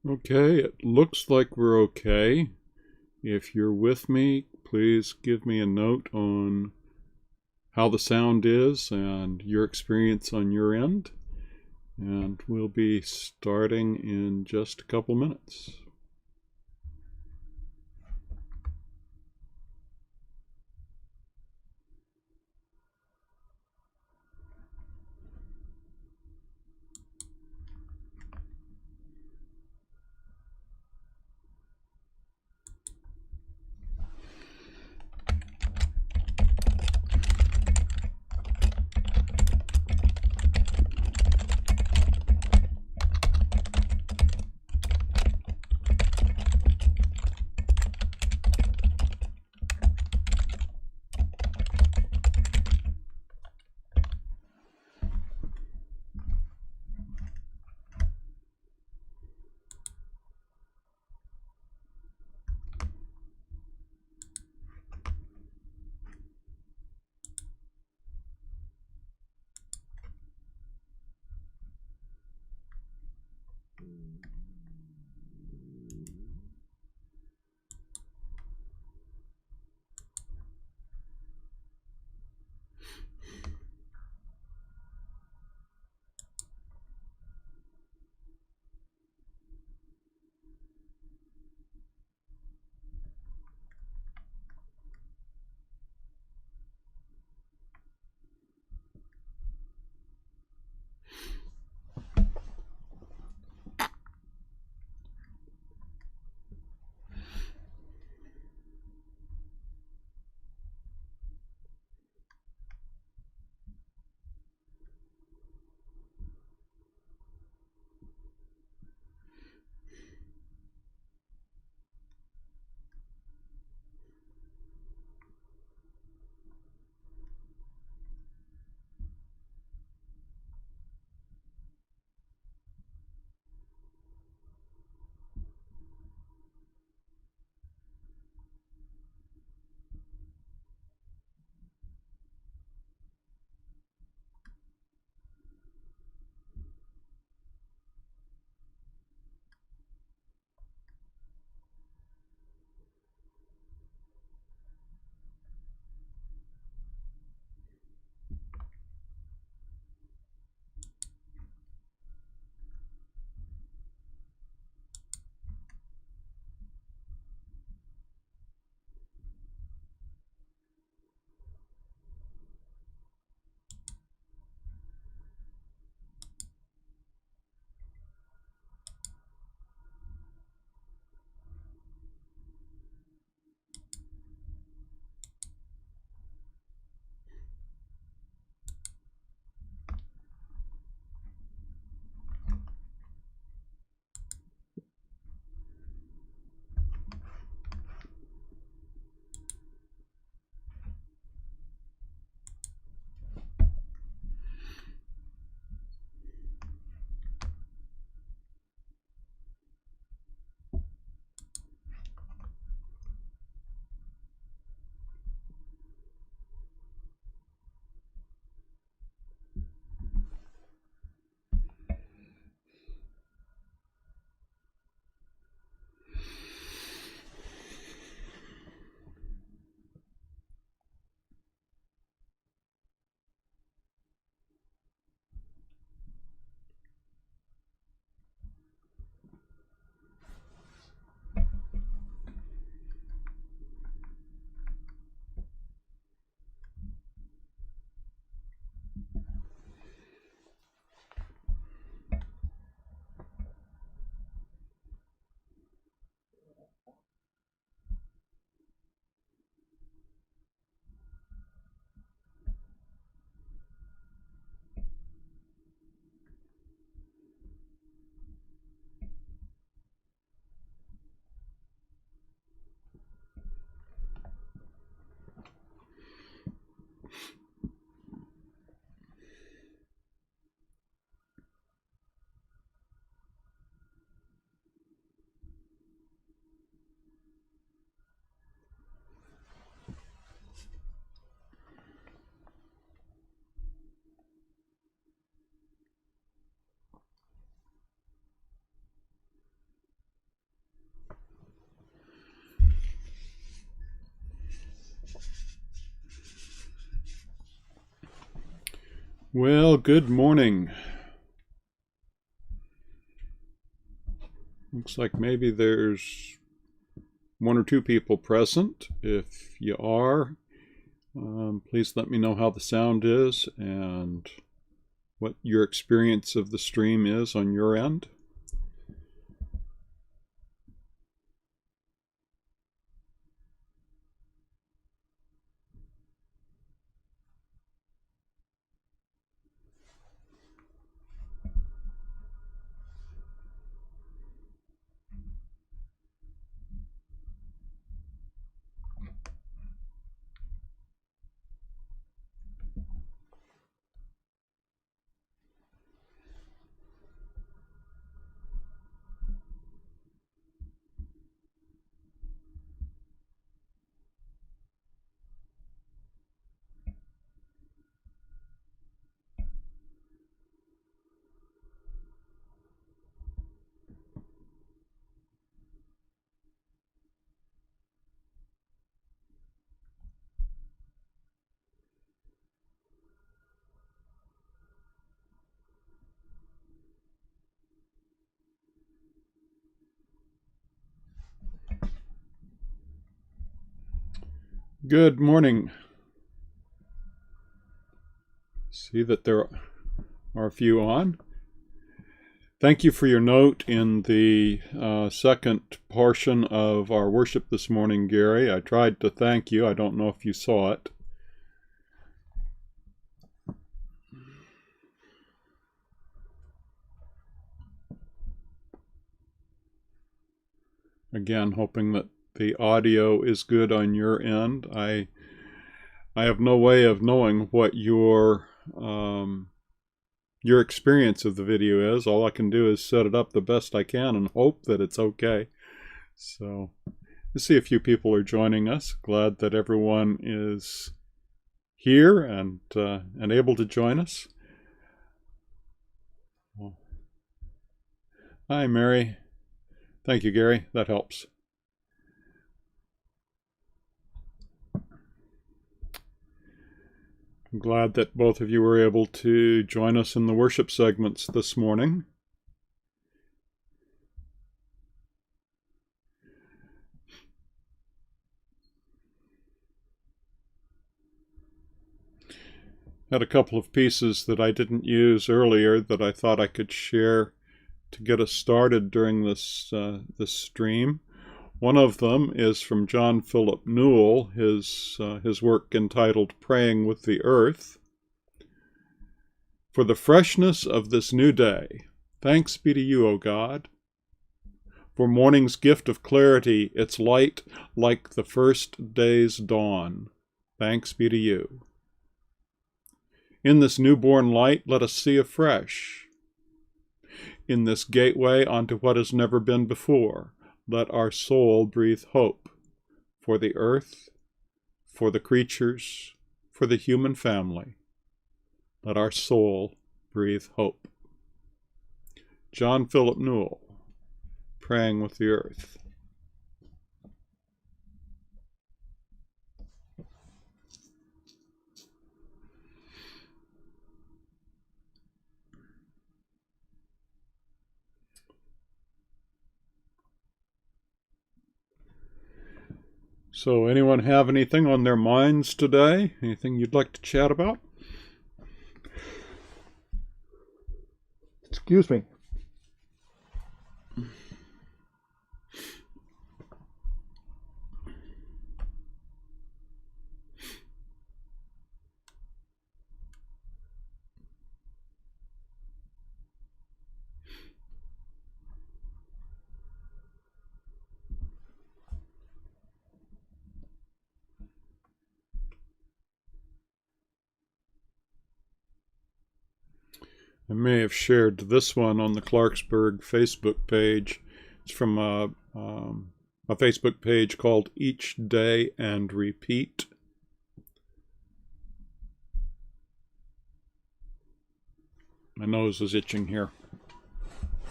Okay, it looks like we're okay. If you're with me, please give me a note on how the sound is and your experience on your end. And we'll be starting in just a couple minutes. Well, good morning. Looks like maybe there's one or two people present. If you are, please let me know how the sound is and what your experience of the stream is on your end. Good morning. See that there are a few on. Thank you for your note in the second portion of our worship this morning, Gary. I tried to thank you. I don't know if you saw it. Again, hoping that the audio is good on your end. I have no way of knowing what your experience of the video is. All I can do is set it up the best I can and hope that it's okay. So, I see a few people are joining us. Glad that everyone is here and able to join us. Hi, Mary. Thank you, Gary. That helps. I'm glad that both of you were able to join us in the worship segments this morning. Had a couple of pieces that I didn't use earlier that I thought I could share to get us started during this stream. One of them is from John Philip Newell, his work entitled Praying with the Earth. For the freshness of this new day, thanks be to you, O God. For morning's gift of clarity, its light like the first day's dawn, thanks be to you. In this newborn light, let us see afresh. In this gateway onto what has never been before, let our soul breathe hope for the earth, for the creatures, for the human family. Let our soul breathe hope. John Philip Newell, Praying with the Earth. So, anyone have anything on their minds today? Anything you'd like to chat about? Excuse me. I may have shared this one on the Clarksburg Facebook page. It's from a Facebook page called Each Day and Repeat. My nose is itching here.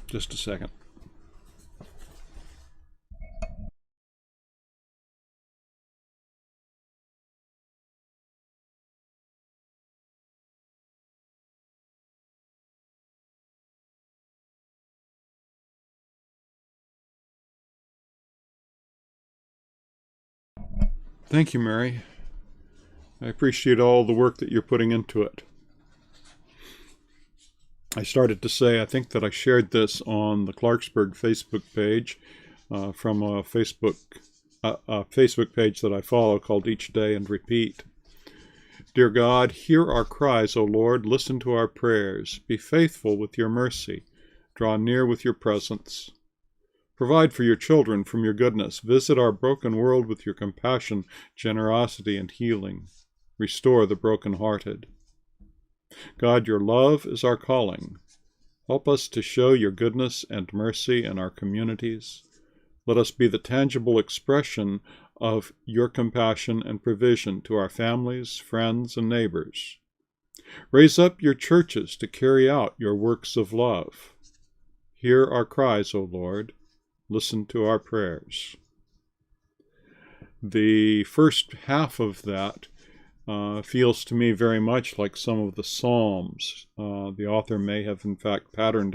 Just a second. Thank you, Mary. I appreciate all the work that you're putting into it. I started to say, I think that I shared this on the Clarksburg Facebook page from a Facebook page that I follow called Each Day and Repeat. Dear God, hear our cries, O Lord. Listen to our prayers. Be faithful with your mercy. Draw near with your presence. Provide for your children from your goodness. Visit our broken world with your compassion, generosity, and healing. Restore the brokenhearted. God, your love is our calling. Help us to show your goodness and mercy in our communities. Let us be the tangible expression of your compassion and provision to our families, friends, and neighbors. Raise up your churches to carry out your works of love. Hear our cries, O Lord. Listen to our prayers. The first half of that feels to me very much like some of the Psalms. The author may have, in fact, patterned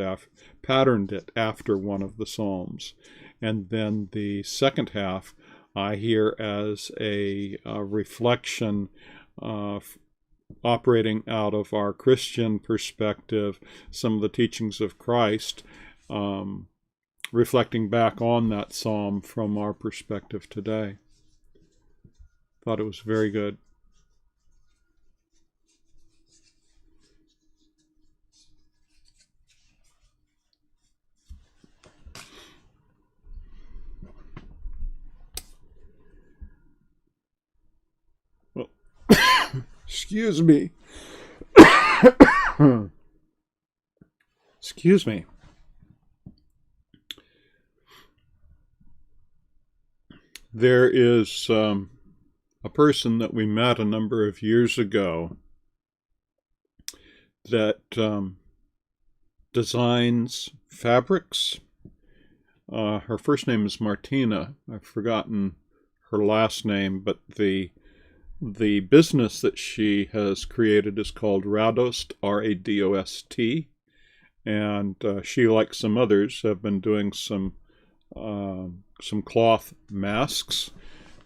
it after one of the Psalms. And then the second half I hear as a reflection operating out of our Christian perspective, some of the teachings of Christ, reflecting back on that psalm from our perspective today. Thought it was very good. Well, excuse me. Excuse me. There is a person that we met a number of years ago that designs fabrics. Her first name is Martina. I've forgotten her last name, but the business that she has created is called Radost, R-A-D-O-S-T, and she, like some others, have been doing some cloth masks,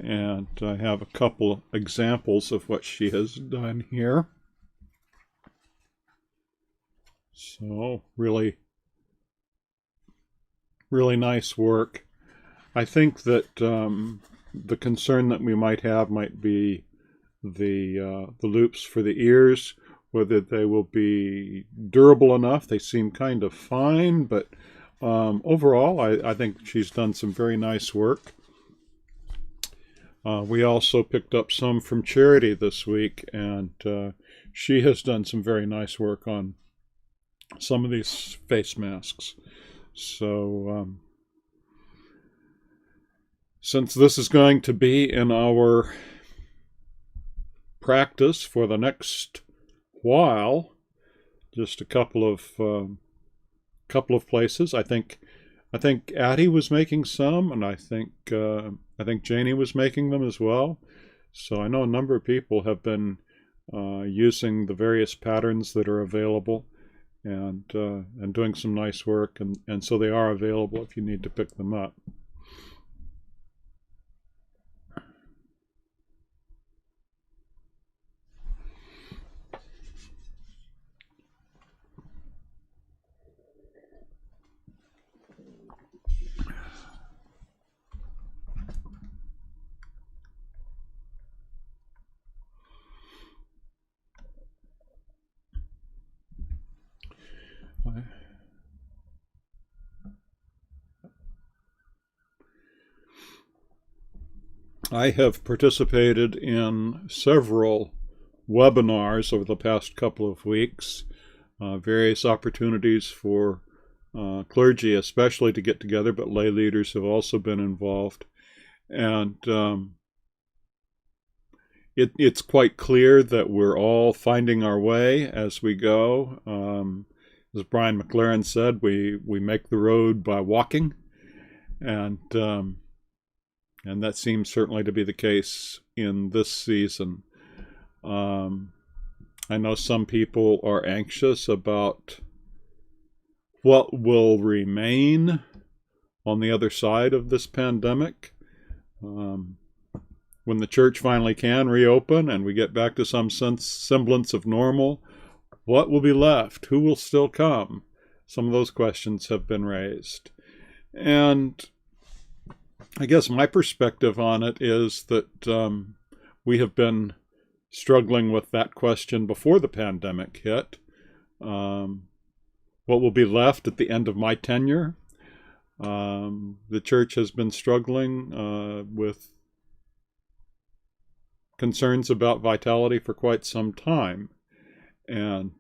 and I have a couple examples of what she has done here. So really, really nice work. I think that the concern that we might have might be the loops for the ears, whether they will be durable enough. They seem kind of fine, but overall, I think she's done some very nice work. We also picked up some from Charity this week, and she has done some very nice work on some of these face masks. So since this is going to be in our practice for the next while, just a couple of places. I think Addie was making some, and I think Janie was making them as well. So I know a number of people have been using the various patterns that are available, and doing some nice work, and so they are available if you need to pick them up. I have participated in several webinars over the past couple of weeks, various opportunities for clergy especially to get together, but lay leaders have also been involved. And it's quite clear that we're all finding our way as we go. As Brian McLaren said, we make the road by walking, and that seems certainly to be the case in this season. I know some people are anxious about what will remain on the other side of this pandemic. when the church finally can reopen and we get back to some semblance of normal, what will be left? Who will still come? Some of those questions have been raised. And I guess my perspective on it is that we have been struggling with that question before the pandemic hit. What will be left at the end of my tenure? The church has been struggling with concerns about vitality for quite some time. And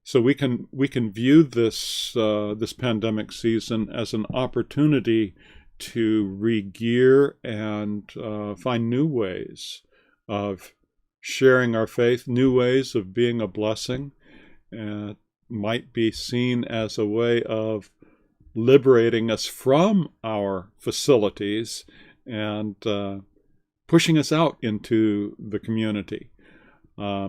so we can view this this pandemic season as an opportunity to re-gear and find new ways of sharing our faith, new ways of being a blessing, and might be seen as a way of liberating us from our facilities and pushing us out into the community. I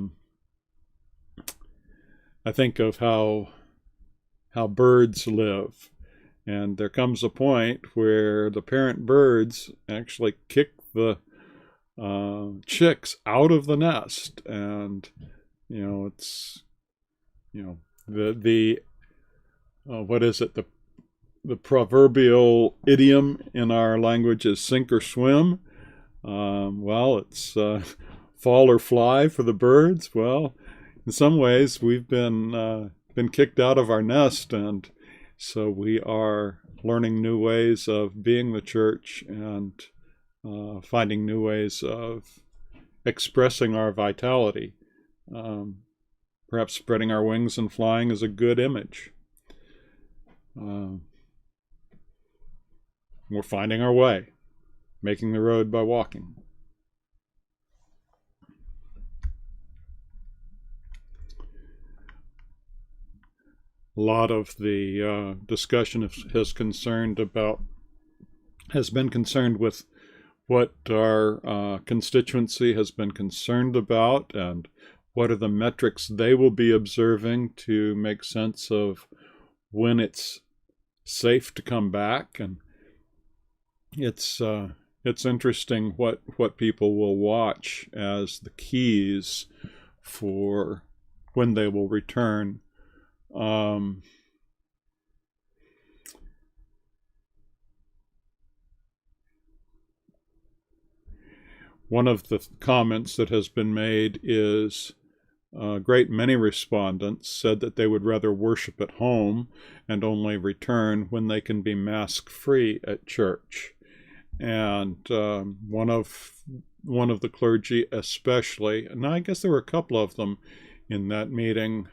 think of how birds live, and there comes a point where the parent birds actually kick the chicks out of the nest, and it's the what is it, the proverbial idiom in our language is sink or swim. Well, it's fall or fly for the birds. Well, in some ways, we've been kicked out of our nest, and so we are learning new ways of being the church and finding new ways of expressing our vitality. Perhaps spreading our wings and flying is a good image. We're finding our way, making the road by walking. A lot of the discussion has been concerned with what our constituency has been concerned about, and what are the metrics they will be observing to make sense of when it's safe to come back. And it's interesting what people will watch as the keys for when they will return. One of the comments that has been made is a great many respondents said that they would rather worship at home and only return when they can be mask-free at church. And one of the clergy especially, and I guess there were a couple of them in that meeting,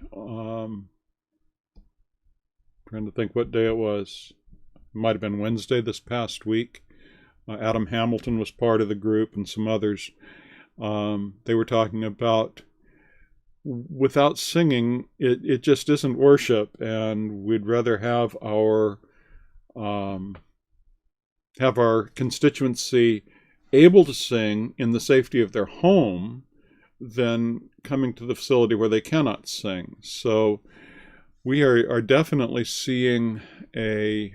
trying to think what day it was. It might have been Wednesday this past week. Adam Hamilton was part of the group, and some others. They were talking about without singing, it just isn't worship, and we'd rather have our constituency able to sing in the safety of their home than coming to the facility where they cannot sing. So we are definitely seeing a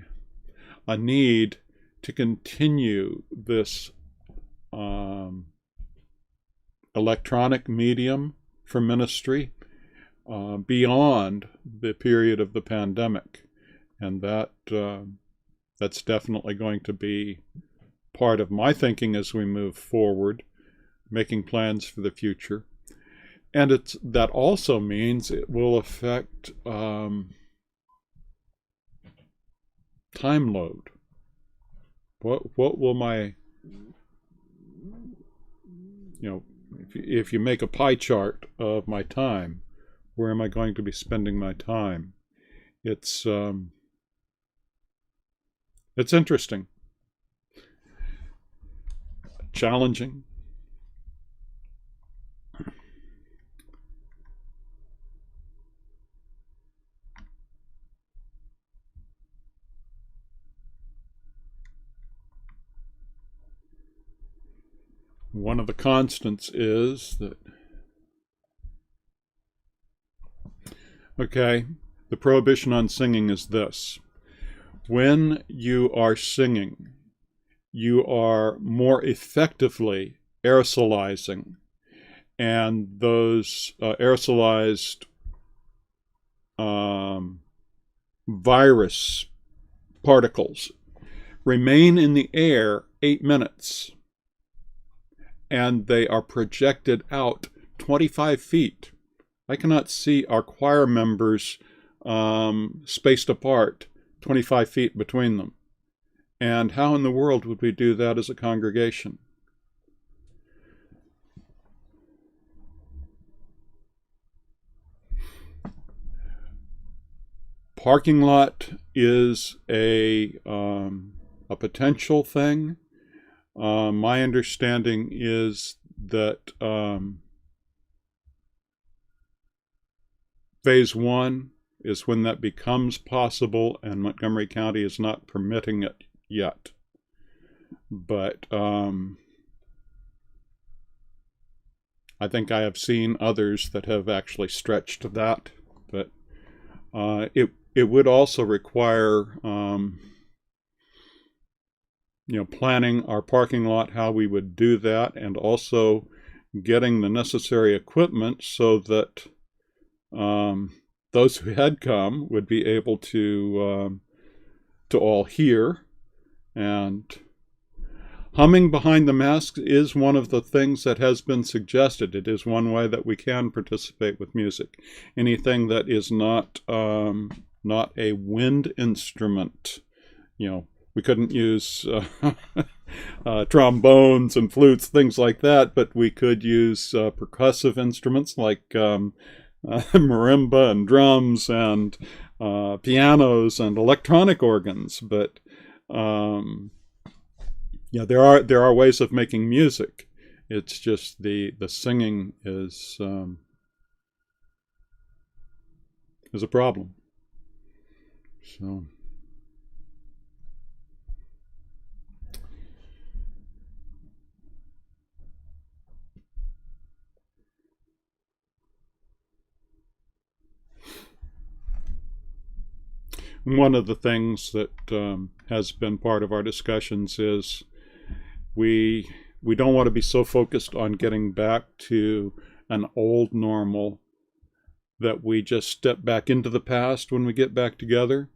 need to continue this electronic medium for ministry beyond the period of the pandemic, and that's definitely going to be part of my thinking as we move forward, making plans for the future. And that also means it will affect time load. What will my, if you make a pie chart of my time, where am I going to be spending my time? It's interesting, challenging. One of the constants is that, the prohibition on singing is this: when you are singing you are more effectively aerosolizing. And those aerosolized virus particles remain in the air 8 minutes, and they are projected out 25 feet. I cannot see our choir members spaced apart 25 feet between them. And how in the world would we do that as a congregation? Parking lot is a potential thing. My understanding is that phase 1 is when that becomes possible, and Montgomery County is not permitting it yet. But I think I have seen others that have actually stretched that. But it would also require planning our parking lot, how we would do that, and also getting the necessary equipment so that those who had come would be able to all hear. And humming behind the masks is one of the things that has been suggested. It is one way that we can participate with music. Anything that is not a wind instrument, we couldn't use trombones and flutes, things like that, but we could use percussive instruments like marimba and drums and pianos and electronic organs. But there are ways of making music. It's just the singing is a problem. So. One of the things that has been part of our discussions is we don't want to be so focused on getting back to an old normal that we just step back into the past when we get back together,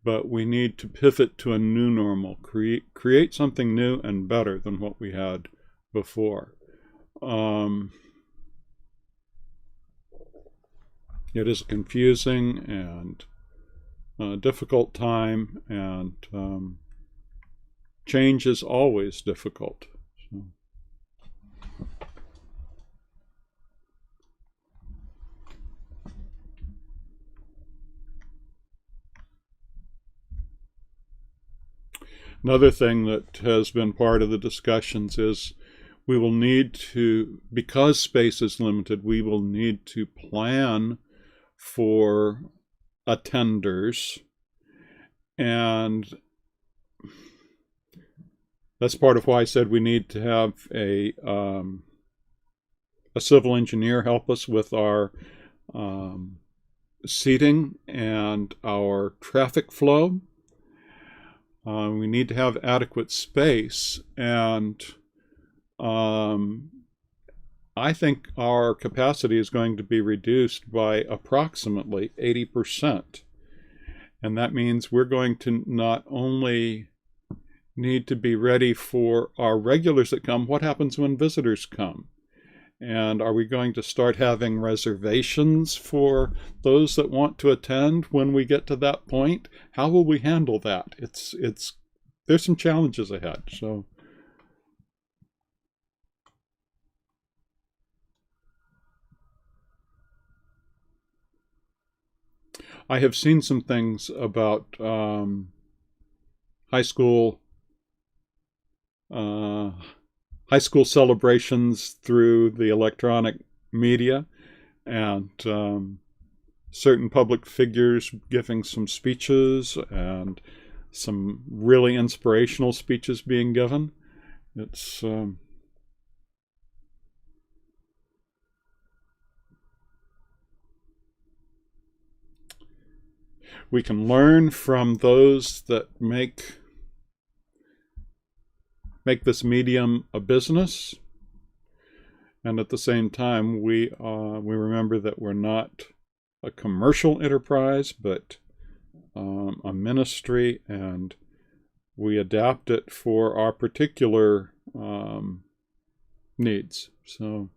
but we need to pivot to a new normal, create something new and better than what we had before. It is confusing and difficult time, and change is always difficult. So. Another thing that has been part of the discussions is we will need to, because space is limited, we will need to plan for attenders, and that's part of why I said we need to have a civil engineer help us with our seating and our traffic flow. We need to have adequate space, and I think our capacity is going to be reduced by approximately 80%. And that means we're going to not only need to be ready for our regulars that come, what happens when visitors come? And are we going to start having reservations for those that want to attend when we get to that point? How will we handle that? There's some challenges ahead. So. I have seen some things about high school celebrations through the electronic media, and certain public figures giving some speeches and some really inspirational speeches being given. It's we can learn from those that make make this medium a business. And at the same time, we remember that we're not a commercial enterprise, but a ministry, and we adapt it for our particular needs. So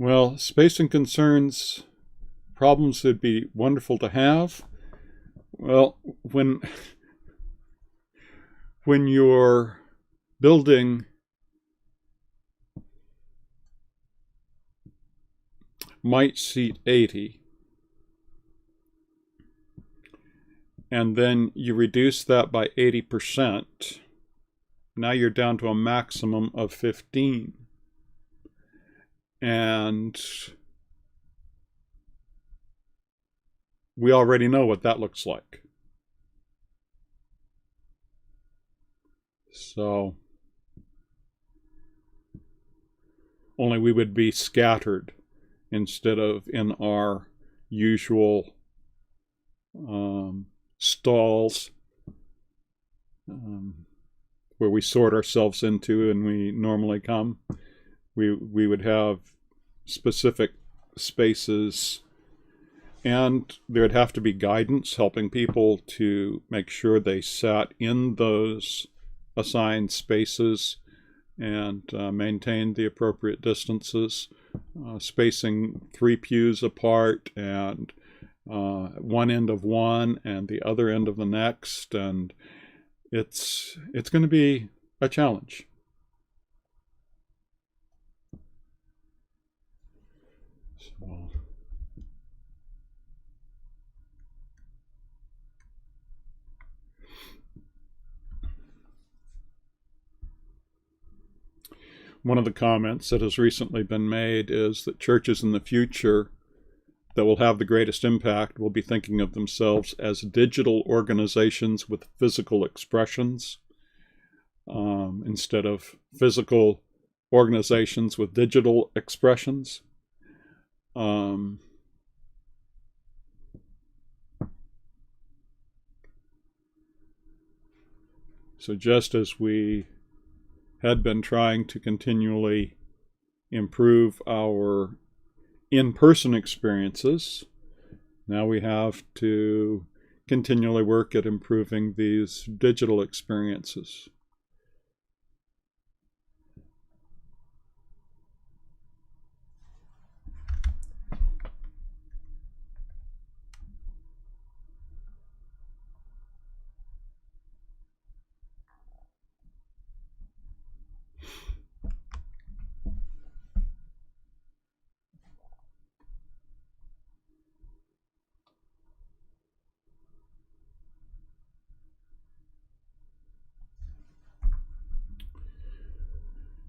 well, spacing concerns, problems that'd be wonderful to have. Well, when you're building might seat 80, and then you reduce that by 80%, now you're down to a maximum of 15. And we already know what that looks like. So, only we would be scattered instead of in our usual stalls where we sort ourselves into and we normally come. We would have specific spaces, and there would have to be guidance helping people to make sure they sat in those assigned spaces and maintained the appropriate distances, spacing 3 pews apart, and one end of one and the other end of the next, and it's going to be a challenge. So, one of the comments that has recently been made is that churches in the future that will have the greatest impact will be thinking of themselves as digital organizations with physical expressions, instead of physical organizations with digital expressions. So just as we had been trying to continually improve our in-person experiences, now we have to continually work at improving these digital experiences.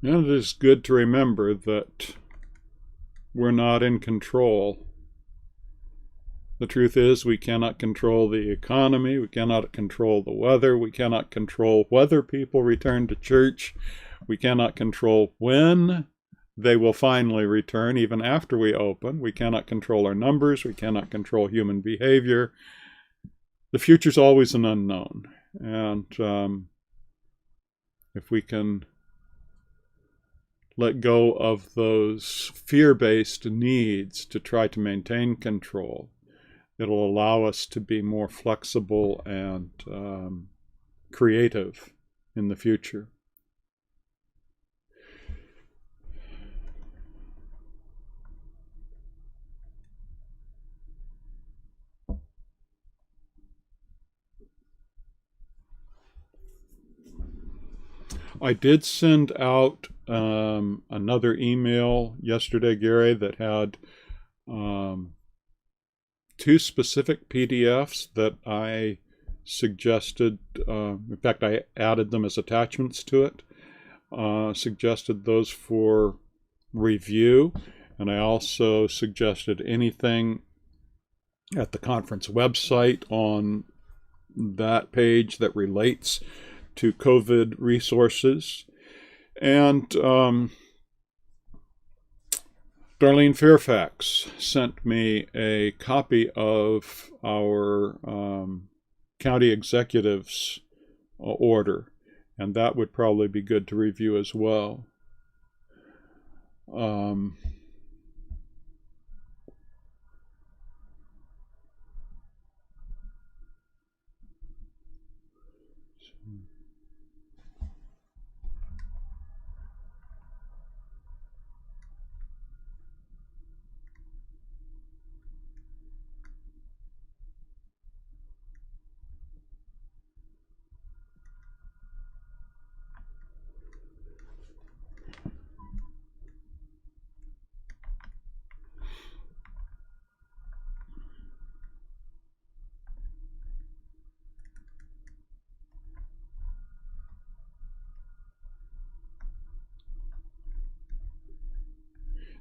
And it is good to remember that we're not in control. The truth is, we cannot control the economy, we cannot control the weather, we cannot control whether people return to church, we cannot control when they will finally return, even after we open. We cannot control our numbers, we cannot control human behavior. The future's always an unknown. And if we can let go of those fear-based needs to try to maintain control, it'll allow us to be more flexible and creative in the future. I did send out another email yesterday, Gary, that had 2 specific PDFs that I suggested. In fact, I added them as attachments to it. Suggested those for review, and I also suggested anything at the conference website on that page that relates to COVID resources. And Darlene Fairfax sent me a copy of our county executive's order, and that would probably be good to review as well.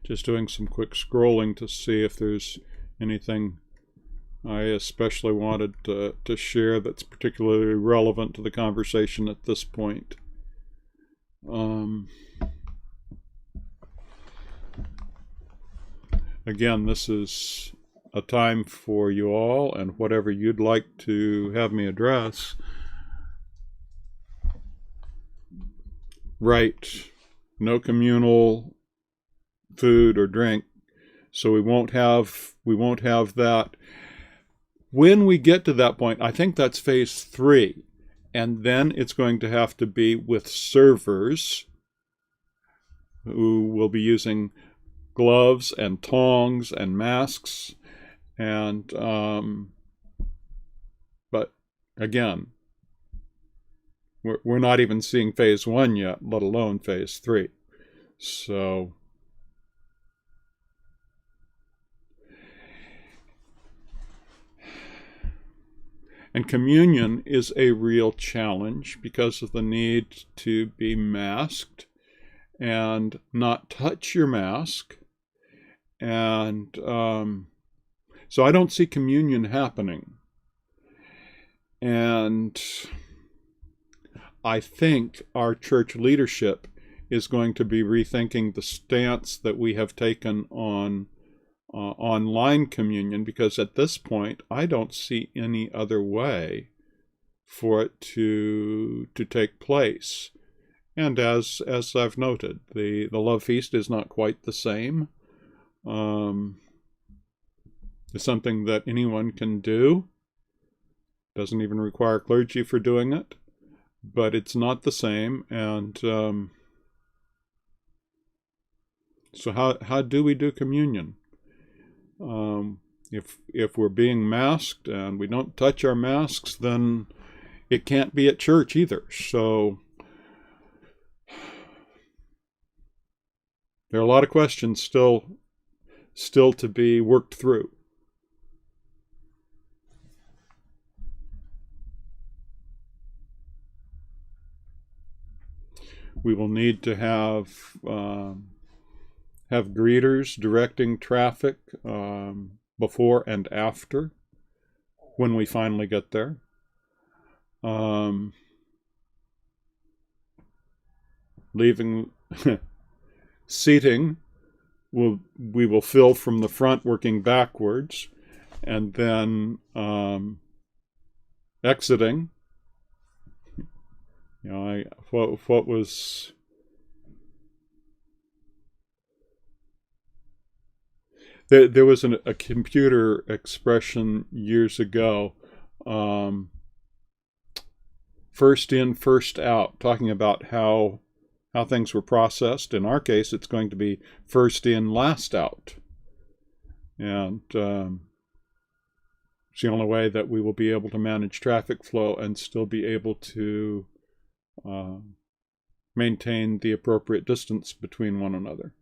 Just doing some quick scrolling to see if there's anything I especially wanted to share that's particularly relevant to the conversation at this point. Again, this is a time for you all, and whatever you'd like to have me address, right, no communal food or drink, so we won't have that. When we get to that point, I think that's phase 3, and then it's going to have to be with servers who will be using gloves and tongs and masks, and but again, we're not even seeing phase 1 yet, let alone phase 3. So and communion is a real challenge because of the need to be masked and not touch your mask. And so I don't see communion happening. And I think our church leadership is going to be rethinking the stance that we have taken on online communion, because at this point I don't see any other way for it to take place. And as I've noted, the love feast is not quite the same. It's something that anyone can do. Doesn't even require clergy for doing it, but it's not the same. And so how do we do communion? If we're being masked and we don't touch our masks, then it can't be at church either. So there are a lot of questions still to be worked through. We will need to have greeters directing traffic before and after when we finally get there. Leaving seating, we will fill from the front working backwards, and then exiting. You know, what was there was a computer expression years ago, first in, first out, talking about how things were processed. In our case, it's going to be first in, last out. And it's the only way that we will be able to manage traffic flow and still be able to maintain the appropriate distance between one another.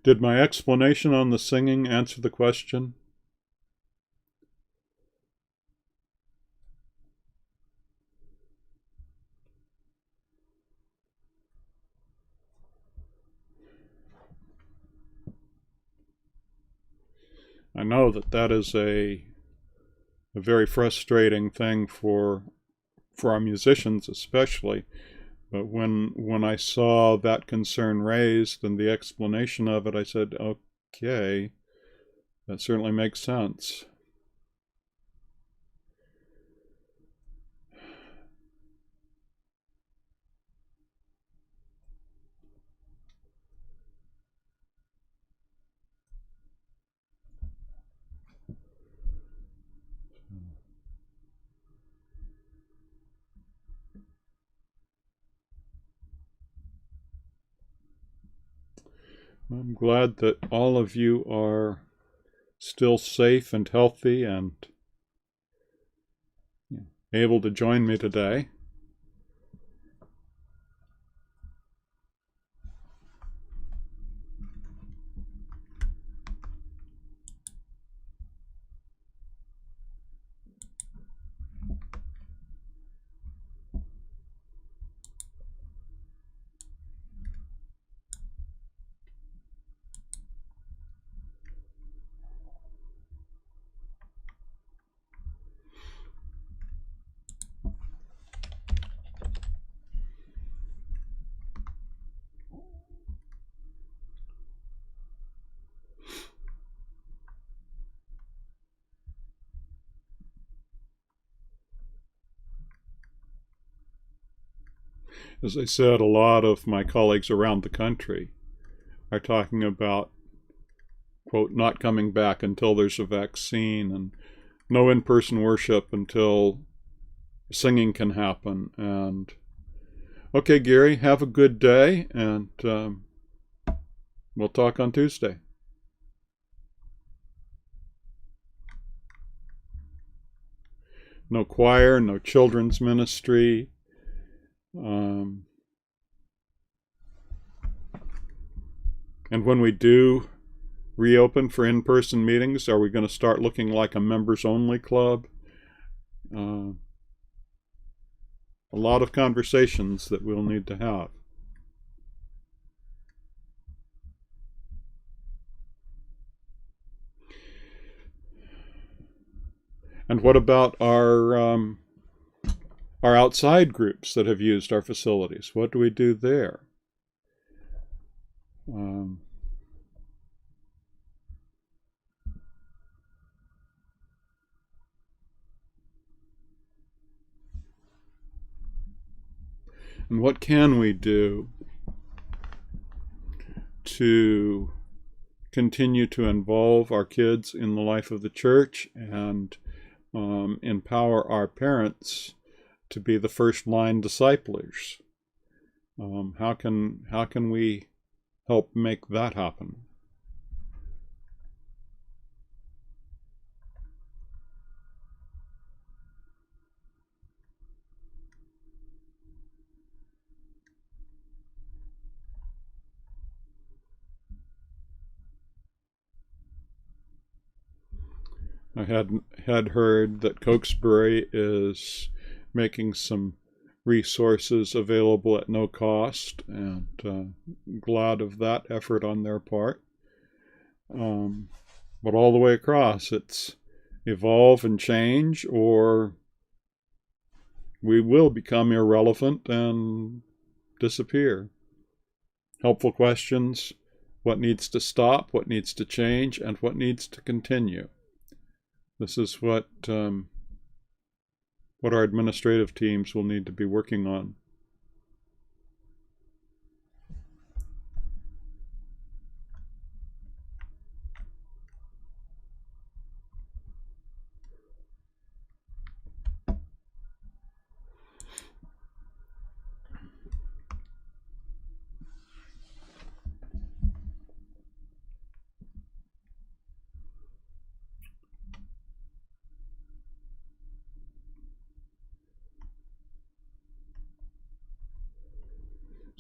Did my explanation on the singing answer the question? I know that that is a very frustrating thing for our musicians especially. But when I saw that concern raised and the explanation of it, I said, okay, that certainly makes sense. I'm glad that all of you are still safe and healthy and able to join me today. As I said, a lot of my colleagues around the country are talking about, quote, not coming back until there's a vaccine, and no in-person worship until singing can happen. And okay, Gary, have a good day, and we'll talk on Tuesday. No choir, no children's ministry. And when we do reopen for in-person meetings, are we going to start looking like a members-only club? A lot of conversations that we'll need to have. And what about our outside groups that have used our facilities? What do we do there? And what can we do to continue to involve our kids in the life of the church and empower our parents to be the first line disciplers? How can we help make that happen? I had heard that Cokesbury is making some resources available at no cost, and glad of that effort on their part. But all the way across, it's evolve and change, or we will become irrelevant and disappear. Helpful questions: what needs to stop, what needs to change, and what needs to continue. This is what our administrative teams will need to be working on.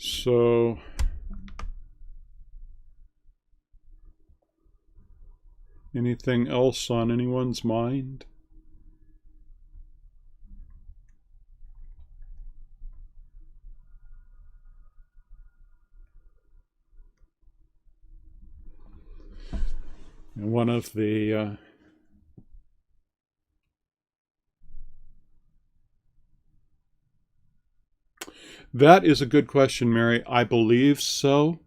So anything else on anyone's mind? And one of the that is a good question, Mary. I believe so.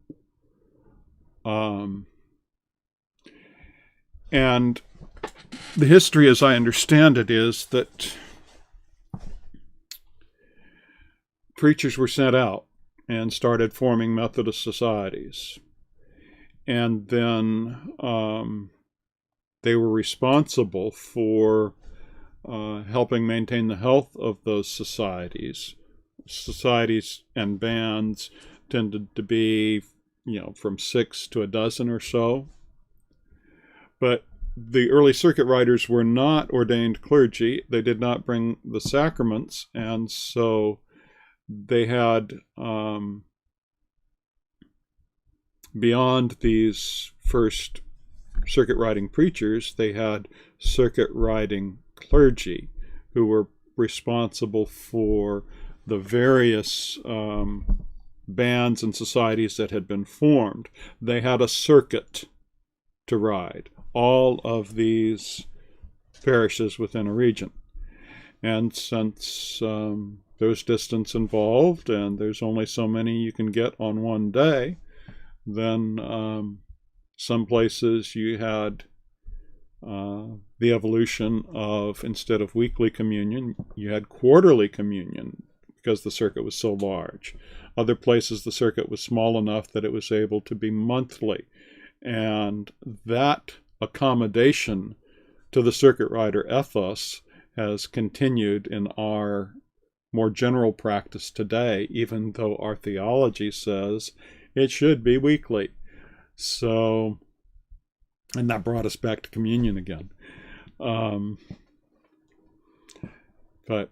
And the history, as I understand it, is that preachers were sent out and started forming Methodist societies. And then they were responsible for helping maintain the health of those societies. Societies and bands tended to be, from 6 to a dozen or so. But the early circuit riders were not ordained clergy. They did not bring the sacraments, and so they had, beyond these first circuit riding preachers, they had circuit riding clergy who were responsible for the various bands and societies that had been formed. They had a circuit to ride all of these parishes within a region. And since there's distance involved and there's only so many you can get on one day, then some places you had the evolution of, instead of weekly communion, you had quarterly communion because the circuit was so large. Other places the circuit was small enough that it was able to be monthly. And that accommodation to the circuit rider ethos has continued in our more general practice today, even though our theology says it should be weekly. So, and that brought us back to communion again. But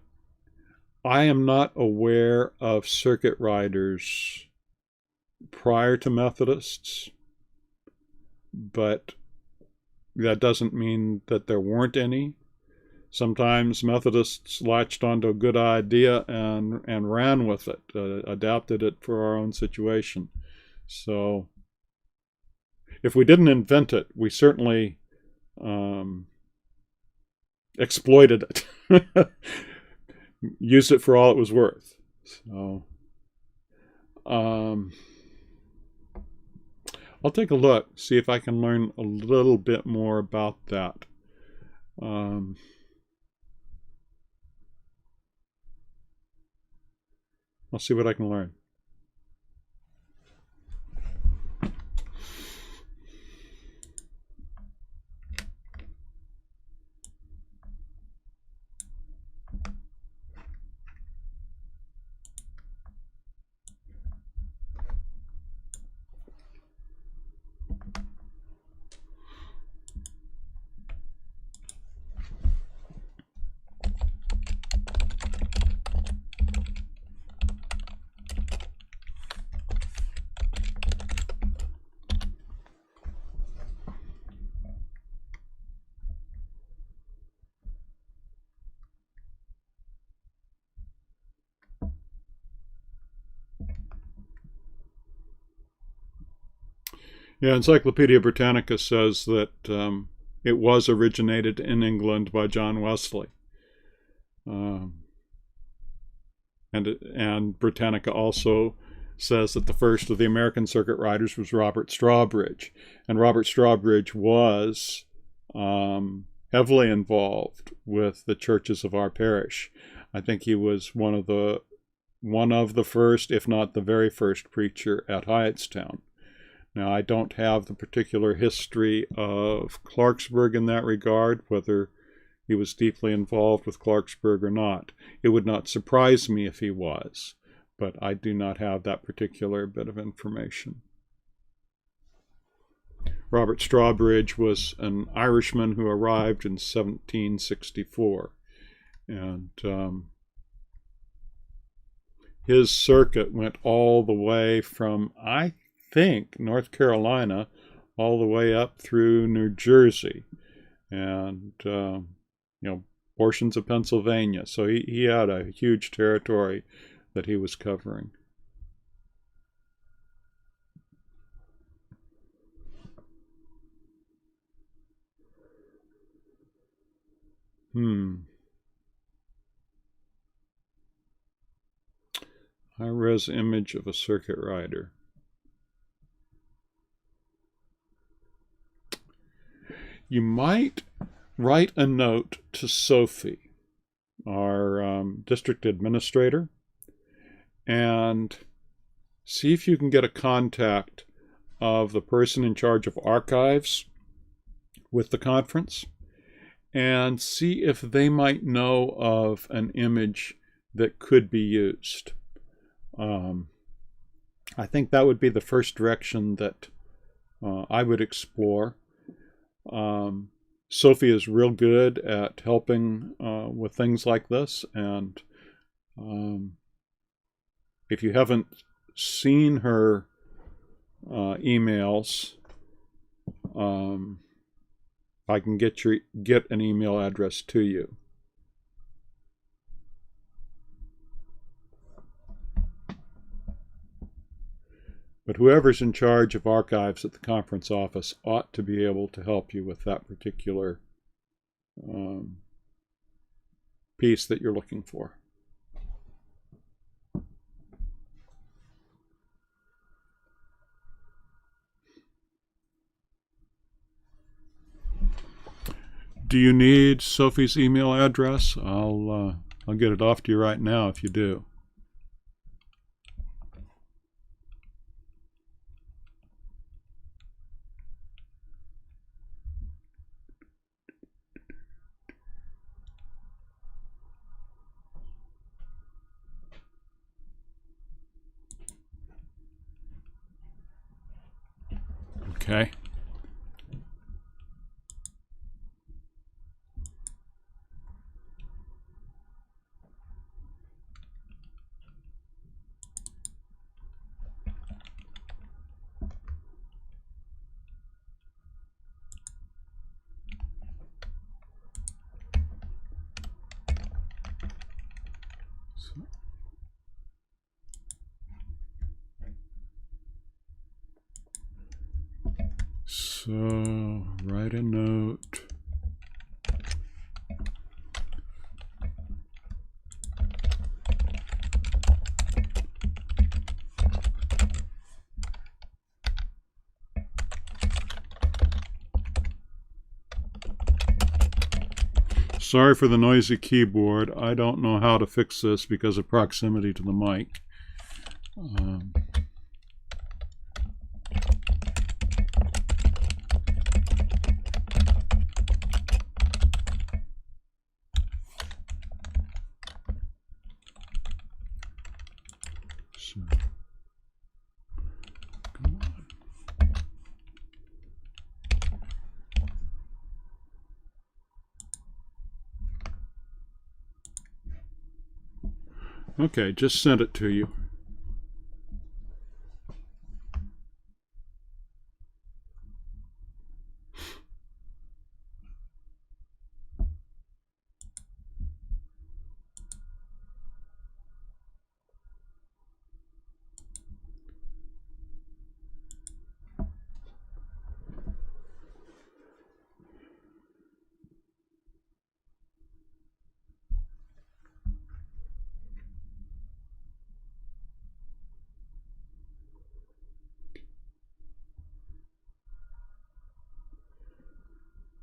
I am not aware of circuit riders prior to Methodists, but that doesn't mean that there weren't any. Sometimes Methodists latched onto a good idea and ran with it, adapted it for our own situation. So if we didn't invent it, we certainly exploited it, used it for all it was worth. So I'll take a look, see if I can learn a little bit more about that. I'll see what I can learn. Yeah, Encyclopedia Britannica says that it was originated in England by John Wesley. And Britannica also says that the first of the American circuit riders was Robert Strawbridge. And Robert Strawbridge was heavily involved with the churches of our parish. I think he was one of the first, if not the very first preacher at Hyattstown. Now, I don't have the particular history of Clarksburg in that regard, whether he was deeply involved with Clarksburg or not. It would not surprise me if he was, but I do not have that particular bit of information. Robert Strawbridge was an Irishman who arrived in 1764, and his circuit went all the way from, I think, North Carolina all the way up through New Jersey and portions of Pennsylvania. So he had a huge territory that he was covering. High-res image of a circuit rider. You might write a note to Sophie, our district administrator, and see if you can get a contact of the person in charge of archives with the conference, and see if they might know of an image that could be used. I think that would be the first direction that I would explore. Sophie is real good at helping with things like this, and if you haven't seen her emails, I can get an email address to you. But whoever's in charge of archives at the conference office ought to be able to help you with that particular piece that you're looking for. Do you need Sophie's email address? I'll get it off to you right now if you do. Okay. So, write a note. Sorry for the noisy keyboard. I don't know how to fix this because of proximity to the mic. Come on. Okay, just sent it to you.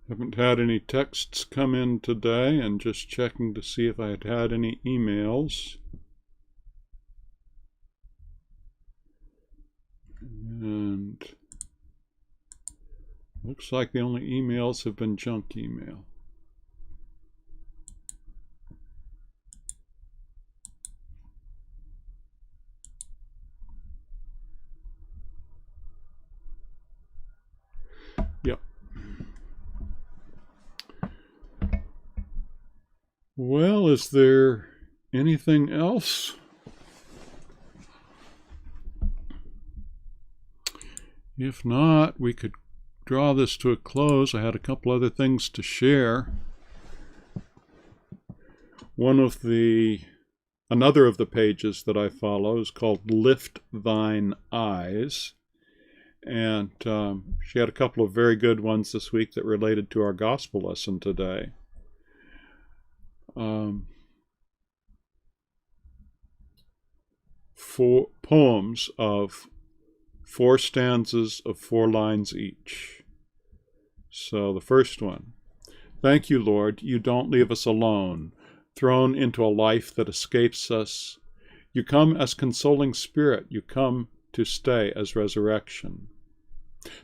Haven't had any texts come in today, and just checking to see if I had any emails. And looks like the only emails have been junk email. Yep. Well, is there anything else? If not, we could draw this to a close. I had a couple other things to share. Another of the pages that I follow is called Lift Thine Eyes. And she had a couple of very good ones this week that related to our gospel lesson today. 4 poems of 4 stanzas of 4 lines each. So the first one. Thank you, Lord, you don't leave us alone, thrown into a life that escapes us. You come as consoling spirit, you come to stay as resurrection.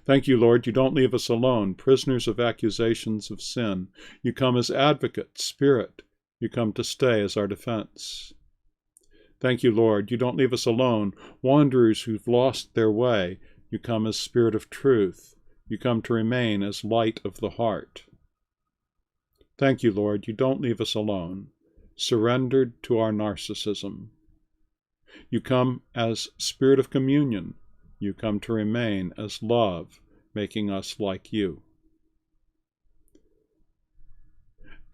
Thank you, Lord, you don't leave us alone, prisoners of accusations of sin. You come as advocate, spirit, you come to stay as our defense. Thank you, Lord, you don't leave us alone, wanderers who've lost their way. You come as spirit of truth, you come to remain as light of the heart. Thank you, Lord, you don't leave us alone, surrendered to our narcissism. You come as spirit of communion. You come to remain as love, making us like you.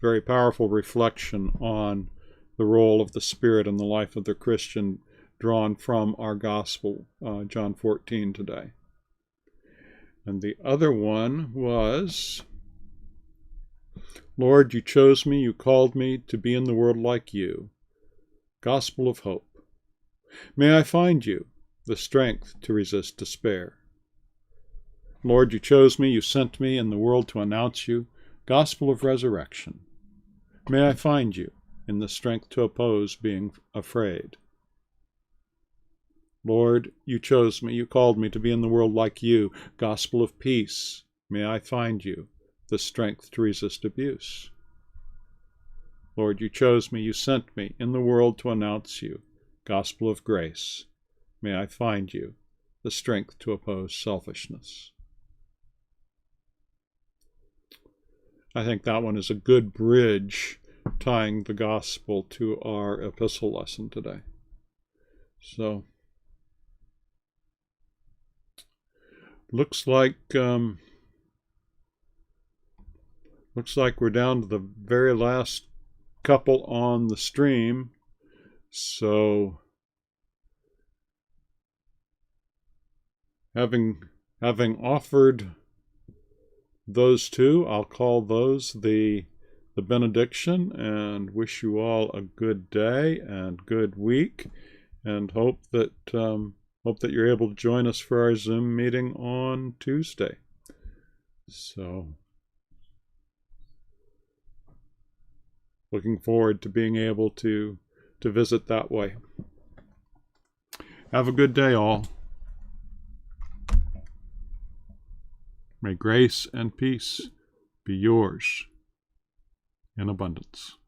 Very powerful reflection on the role of the Spirit in the life of the Christian, drawn from our Gospel, John 14 today. And the other one was, Lord, you chose me, you called me to be in the world like you. Gospel of hope. May I find you the strength to resist despair. Lord, you chose me, you sent me in the world to announce you. Gospel of resurrection. May I find you in the strength to oppose being afraid. Lord, you chose me, you called me to be in the world like you. Gospel of peace. May I find you the strength to resist abuse. Lord, you chose me, you sent me in the world to announce you. Gospel of grace. May I find you the strength to oppose selfishness. I think that one is a good bridge tying the gospel to our epistle lesson today. So, looks like we're down to the very last couple on the stream. So, having offered those two, I'll call those the benediction, and wish you all a good day and good week, and hope that you're able to join us for our Zoom meeting on Tuesday. So, looking forward to being able to visit that way. Have a good day, all. May grace and peace be yours in abundance.